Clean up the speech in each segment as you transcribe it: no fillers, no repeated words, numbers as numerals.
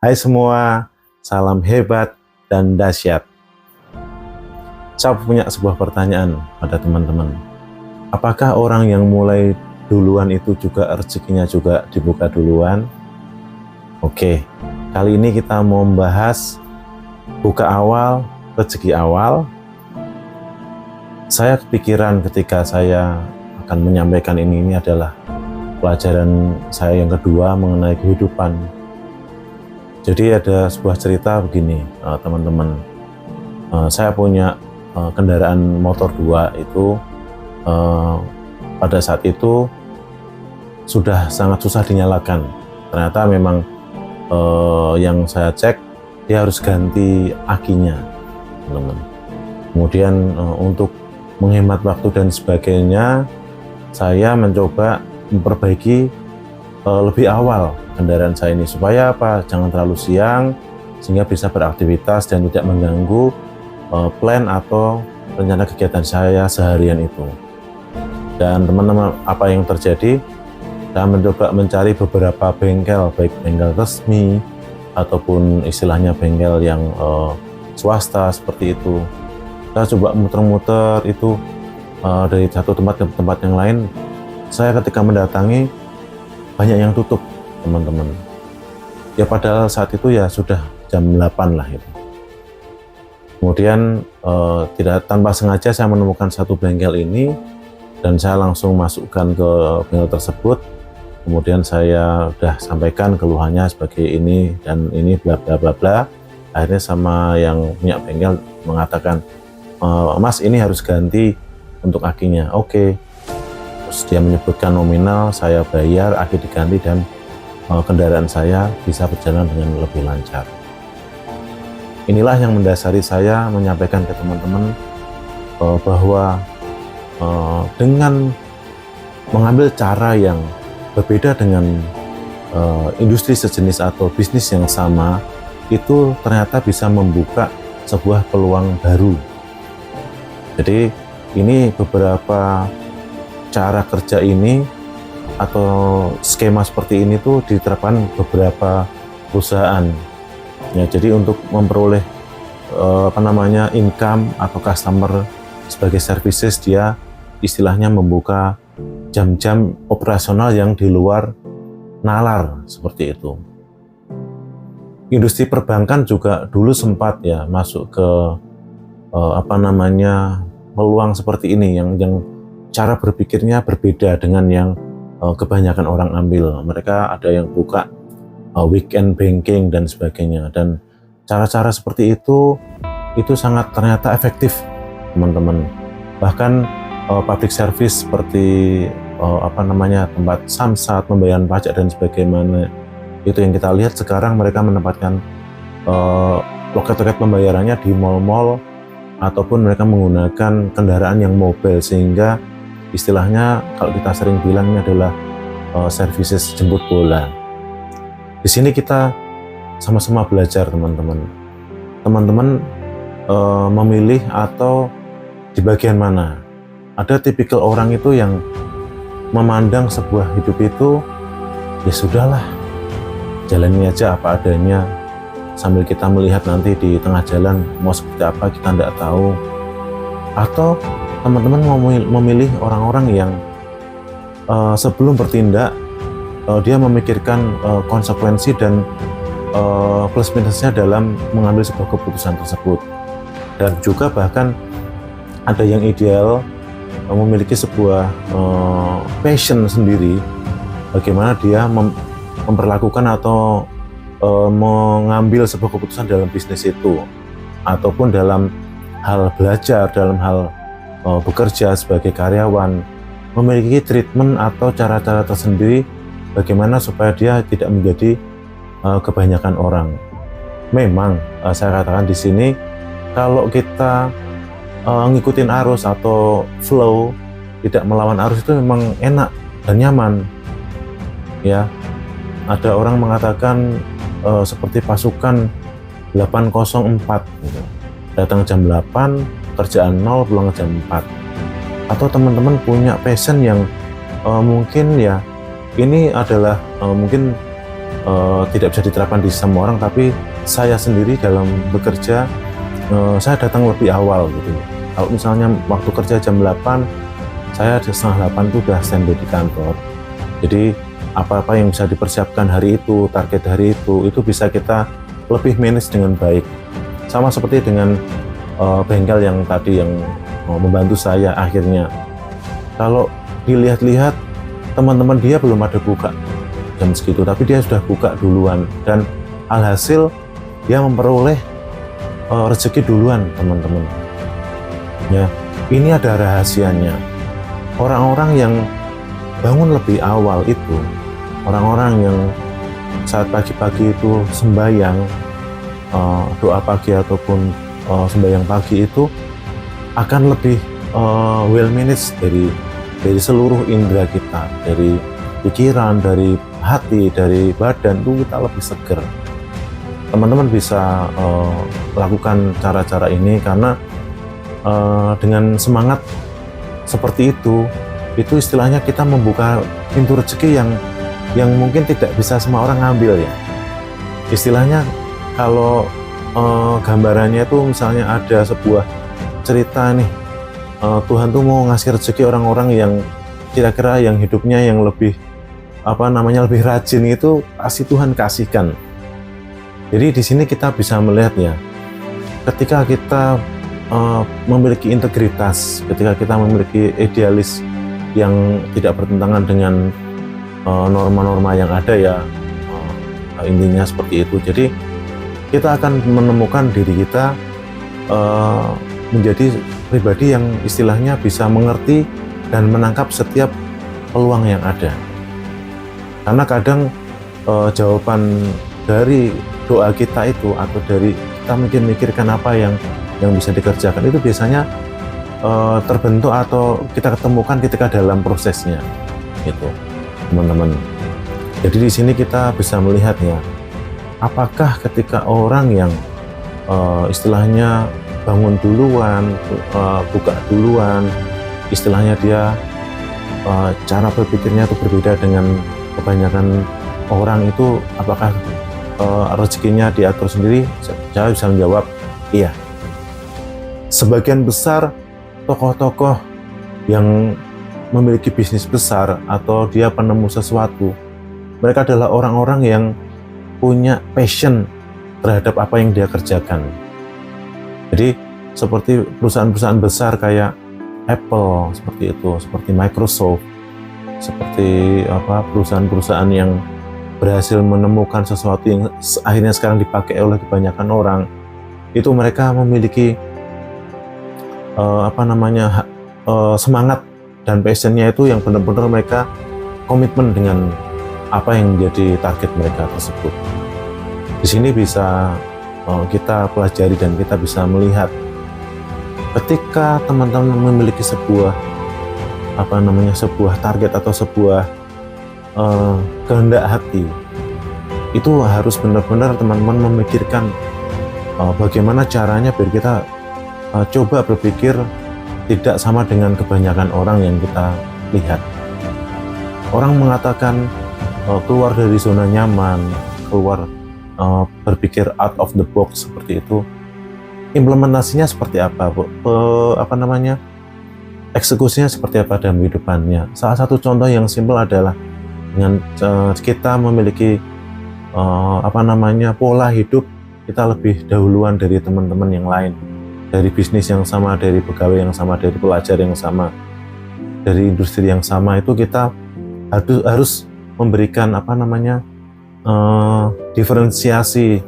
Hai semua, salam hebat dan dahsyat. Saya punya sebuah pertanyaan pada teman-teman. Apakah orang yang mulai duluan itu juga rezekinya juga dibuka duluan? Oke, kali ini kita mau membahas buka awal, rezeki awal. Saya kepikiran ketika saya akan menyampaikan ini adalah pelajaran saya yang kedua mengenai kehidupan. Jadi ada sebuah cerita begini, teman-teman. Saya punya kendaraan motor 2 itu pada saat itu sudah sangat susah dinyalakan. Ternyata memang yang saya cek dia harus ganti akinya, teman-teman. Kemudian untuk menghemat waktu dan sebagainya, saya mencoba memperbaiki lebih awal kendaraan saya ini supaya apa? Jangan terlalu siang sehingga bisa beraktivitas dan tidak mengganggu plan atau rencana kegiatan saya seharian itu. Dan teman-teman, apa yang terjadi? Saya mencoba mencari beberapa bengkel, baik bengkel resmi ataupun istilahnya bengkel yang swasta seperti itu. Saya coba muter-muter itu dari satu tempat ke tempat yang lain. Saya ketika mendatangi banyak yang tutup, teman-teman. Ya padahal saat itu ya sudah jam 8 lah itu. Kemudian tidak tanpa sengaja saya menemukan satu bengkel ini dan saya langsung masukkan ke bengkel tersebut. Kemudian saya udah sampaikan keluhannya sebagai ini dan ini bla bla bla bla. Akhirnya sama yang punya bengkel mengatakan, Mas ini harus ganti untuk akinya. Oke. Terus dia menyebutkan nominal, saya bayar, aki diganti dan kendaraan saya bisa berjalan dengan lebih lancar. Inilah yang mendasari saya menyampaikan ke teman-teman bahwa dengan mengambil cara yang berbeda dengan industri sejenis atau bisnis yang sama, itu ternyata bisa membuka sebuah peluang baru. Jadi ini beberapa cara kerja ini atau skema seperti ini tuh diterapkan beberapa perusahaan. Ya, jadi untuk memperoleh income atau customer sebagai services, dia istilahnya membuka jam-jam operasional yang di luar nalar seperti itu. Industri perbankan juga dulu sempat ya masuk ke peluang seperti ini yang cara berpikirnya berbeda dengan yang kebanyakan orang ambil. Mereka ada yang buka weekend banking dan sebagainya, dan cara-cara seperti itu sangat ternyata efektif, teman-teman. Bahkan public service seperti tempat samsat, pembayaran pajak dan sebagainya, itu yang kita lihat sekarang mereka menempatkan loket-loket pembayarannya di mal-mal ataupun mereka menggunakan kendaraan yang mobile, sehingga istilahnya kalau kita sering bilang ini adalah services jemput bola. Di sini kita sama-sama belajar, teman-teman. Teman-teman memilih atau di bagian mana? Ada tipikal orang itu yang memandang sebuah hidup itu ya sudahlah, jalani aja apa adanya, sambil kita melihat nanti di tengah jalan mau seperti apa kita tidak tahu. Atau teman-teman mau memilih orang-orang yang sebelum bertindak dia memikirkan konsekuensi dan plus minusnya dalam mengambil sebuah keputusan tersebut. Dan juga bahkan ada yang ideal memiliki sebuah passion sendiri, bagaimana dia memperlakukan atau mengambil sebuah keputusan dalam bisnis itu, ataupun dalam hal belajar, dalam hal bekerja sebagai karyawan, memiliki treatment atau cara-cara tersendiri bagaimana supaya dia tidak menjadi kebanyakan orang. Memang saya katakan di sini, kalau kita ngikutin arus atau flow, tidak melawan arus, itu memang enak dan nyaman. Ya, ada orang mengatakan seperti pasukan 804 gitu. Datang jam 8, kerjaan 0, pulang jam 4. Atau teman-teman punya passion yang mungkin ya ini adalah mungkin tidak bisa diterapkan di semua orang, tapi saya sendiri dalam bekerja, saya datang lebih awal gitu. Kalau misalnya waktu kerja jam 8, saya setengah 8 itu udah standby di kantor. Jadi apa-apa yang bisa dipersiapkan hari itu, target hari itu bisa kita lebih manage dengan baik. Sama seperti dengan bengkel yang tadi yang membantu saya akhirnya. Kalau dilihat-lihat teman-teman dia belum ada buka jam segitu, tapi dia sudah buka duluan dan alhasil dia memperoleh rezeki duluan, teman-teman. Ya, ini ada rahasianya. Orang-orang yang bangun lebih awal itu, orang-orang yang saat pagi-pagi itu sembahyang, doa pagi ataupun sembahyang pagi itu akan lebih well managed dari seluruh indera kita, dari pikiran, dari hati, dari badan itu kita lebih seger. Teman-teman bisa lakukan cara-cara ini karena dengan semangat seperti itu istilahnya kita membuka pintu rezeki yang mungkin tidak bisa semua orang ngambil ya. Istilahnya kalau gambarannya itu misalnya ada sebuah cerita nih, Tuhan tuh mau ngasih rezeki orang-orang yang kira-kira yang hidupnya yang lebih lebih rajin, itu pasti Tuhan kasihkan. Jadi di sini kita bisa melihat ya, ketika kita memiliki integritas, ketika kita memiliki idealis yang tidak bertentangan dengan norma-norma yang ada ya, intinya seperti itu. Jadi kita akan menemukan diri kita menjadi pribadi yang istilahnya bisa mengerti dan menangkap setiap peluang yang ada. Karena kadang jawaban dari doa kita itu, atau dari kita mungkin mikirkan apa yang bisa dikerjakan, itu biasanya terbentuk atau kita ketemukan ketika dalam prosesnya, gitu, teman-teman. Jadi di sini kita bisa melihat ya, apakah ketika orang yang istilahnya bangun duluan, buka duluan, istilahnya dia cara berpikirnya itu berbeda dengan kebanyakan orang itu, apakah rezekinya diatur sendiri? Saya bisa menjawab iya. Sebagian besar tokoh-tokoh yang memiliki bisnis besar atau dia penemu sesuatu, mereka adalah orang-orang yang punya passion terhadap apa yang dia kerjakan. Jadi seperti perusahaan-perusahaan besar kayak Apple, seperti itu, seperti Microsoft, seperti perusahaan-perusahaan yang berhasil menemukan sesuatu yang akhirnya sekarang dipakai oleh kebanyakan orang, itu mereka memiliki semangat dan passionnya itu yang benar-benar mereka komitmen dengan apa yang menjadi target mereka tersebut. Di sini bisa kita pelajari dan kita bisa melihat ketika teman-teman memiliki sebuah target atau sebuah kehendak hati, itu harus benar-benar teman-teman memikirkan bagaimana caranya biar kita coba berpikir tidak sama dengan kebanyakan orang yang kita lihat. Orang mengatakan keluar dari zona nyaman, keluar berpikir out of the box seperti itu. Implementasinya seperti apa, eksekusinya seperti apa dalam kehidupannya. Salah satu contoh yang simpel adalah dengan kita memiliki pola hidup kita lebih dahuluan dari teman-teman yang lain, dari bisnis yang sama, dari pegawai yang sama, dari pelajar yang sama, dari industri yang sama. Itu kita harus memberikan diferensiasi.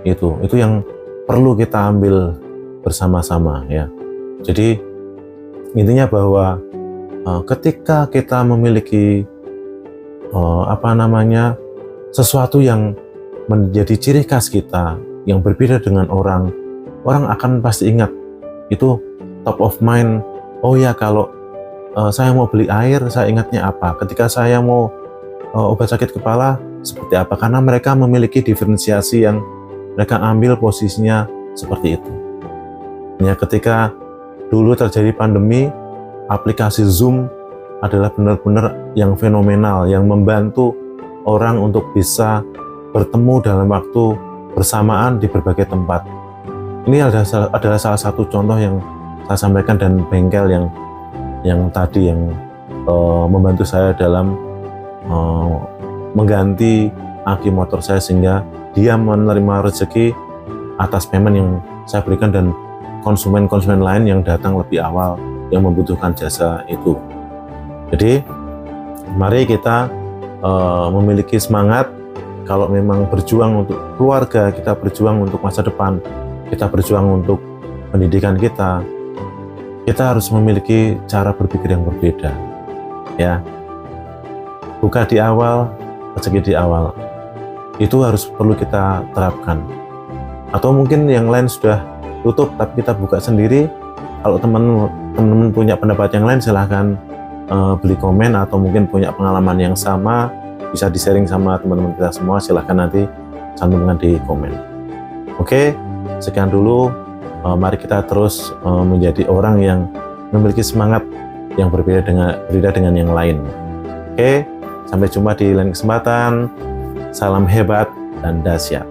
Itu yang perlu kita ambil bersama-sama ya. Jadi intinya bahwa ketika kita memiliki sesuatu yang menjadi ciri khas kita yang berbeda dengan orang akan pasti ingat itu, top of mind. Oh ya, kalau saya mau beli air, saya ingatnya apa? Ketika saya mau obat sakit kepala, seperti apa? Karena mereka memiliki diferensiasi yang mereka ambil posisinya seperti itu. Ya, ketika dulu terjadi pandemi, aplikasi Zoom adalah benar-benar yang fenomenal, yang membantu orang untuk bisa bertemu dalam waktu bersamaan di berbagai tempat. Ini adalah salah satu contoh yang saya sampaikan, dan bengkel yang tadi yang membantu saya dalam mengganti aki motor saya, sehingga dia menerima rezeki atas payment yang saya berikan, dan konsumen-konsumen lain yang datang lebih awal yang membutuhkan jasa itu. Jadi mari kita memiliki semangat. Kalau memang berjuang untuk keluarga, kita berjuang untuk masa depan, kita berjuang untuk pendidikan kita harus memiliki cara berpikir yang berbeda, ya. Buka di awal, rezeki di awal, itu harus perlu kita terapkan. Atau mungkin yang lain sudah tutup tapi kita buka sendiri. Kalau teman-teman punya pendapat yang lain, silahkan beli komen, atau mungkin punya pengalaman yang sama, bisa di-sharing sama teman-teman kita semua. Silahkan nanti cantumkan di komen. Oke, sekian dulu. Mari kita terus menjadi orang yang memiliki semangat yang berbeda dengan yang lain. Oke, sampai jumpa di lain kesempatan. Salam hebat dan dahsyat.